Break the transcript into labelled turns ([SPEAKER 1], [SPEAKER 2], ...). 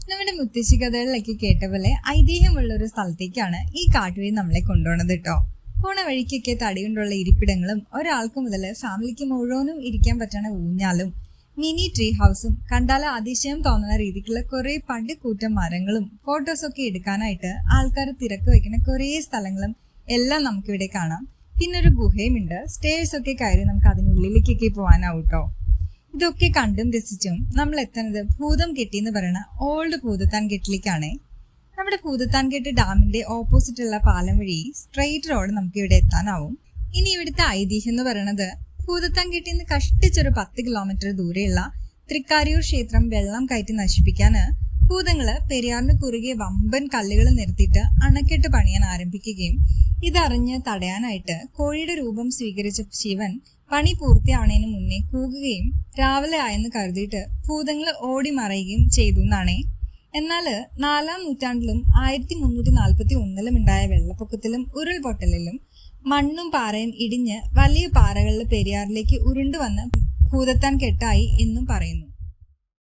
[SPEAKER 1] നമ്മുടെ മുത്തശ്ശി കഥകളിലൊക്കെ കേട്ട പോലെ ഐതിഹ്യമുള്ള ഒരു സ്ഥലത്തേക്കാണ് ഈ കാട്ടുവഴി നമ്മളെ കൊണ്ടുപോണത് കേട്ടോ. പോണ വഴിക്കൊക്കെ തടികൊണ്ടുള്ള ഇരിപ്പിടങ്ങളും ഒരാൾക്ക് മുതൽ ഫാമിലിക്ക് മുഴുവനും ഇരിക്കാൻ പറ്റുന്ന ഊഞ്ഞാലും മിനി ട്രീ ഹൗസും കണ്ടാൽ അതിശയം തോന്നുന്ന രീതിക്കുള്ള കുറെ പണ്ടുകൂറ്റം മരങ്ങളും ഫോട്ടോസൊക്കെ എടുക്കാനായിട്ട് ആൾക്കാർ തിരക്ക് വെക്കുന്ന കുറെ സ്ഥലങ്ങളും എല്ലാം നമുക്കിവിടെ കാണാം. പിന്നെ ഒരു ഗുഹയുമുണ്ട്. സ്റ്റേഴ്സ് ഒക്കെ കയറി നമുക്ക് അതിനുള്ളിലേക്കൊക്കെ പോകാനാവും കേട്ടോ. ഇതൊക്കെ കണ്ടും രസിച്ചും നമ്മൾ എത്തുന്നത് ഭൂതം കെട്ടി എന്ന് പറയുന്ന ഓൾഡ് ഭൂതത്താൻ കെട്ടിലേക്കാണ്. നമ്മുടെ ഭൂതത്താൻ കെട്ട് ഡാമിന്റെ ഓപ്പോസിറ്റ് ഉള്ള പാലം വഴി സ്ട്രെയിറ്റ് റോഡ് നമുക്ക് ഇവിടെ എത്താനാവും. ഇനി ഇവിടുത്തെ ഐതിഹ്യം എന്ന് പറയുന്നത് ഭൂതത്താൻ കെട്ടിൽ നിന്ന് കഷ്ടിച്ചൊരു 10 കിലോമീറ്റർ ദൂരെയുള്ള തൃക്കാരിയൂർ ക്ഷേത്രം വെള്ളം കയറ്റി നശിപ്പിക്കാന് ഭൂതങ്ങള് പെരിയാറിന് കുറുകെ വമ്പൻ കല്ലുകൾ നിരത്തിയിട്ട് അണക്കെട്ട് പണിയാൻ ആരംഭിക്കുകയും ഇതറിഞ്ഞ് തടയാനായിട്ട് കോഴിയുടെ രൂപം സ്വീകരിച്ച ശിവൻ പണി പൂർത്തിയാവണതിന് മുന്നേ കൂകുകയും രാവിലെ ആയെന്ന് കരുതിയിട്ട് ഭൂതങ്ങൾ ഓടി മറയുകയും ചെയ്തു എന്നാണേ. എന്നാല് 4-ാം നൂറ്റാണ്ടിലും 1341 ഉണ്ടായ വെള്ളപ്പൊക്കത്തിലും ഉരുൾപൊട്ടലിലും മണ്ണും പാറയും ഇടിഞ്ഞ് വലിയ പാറകളിൽ പെരിയാറിലേക്ക് ഉരുണ്ടുവന്ന് ഭൂതത്താൻ കെട്ടായി എന്നും പറയുന്നു.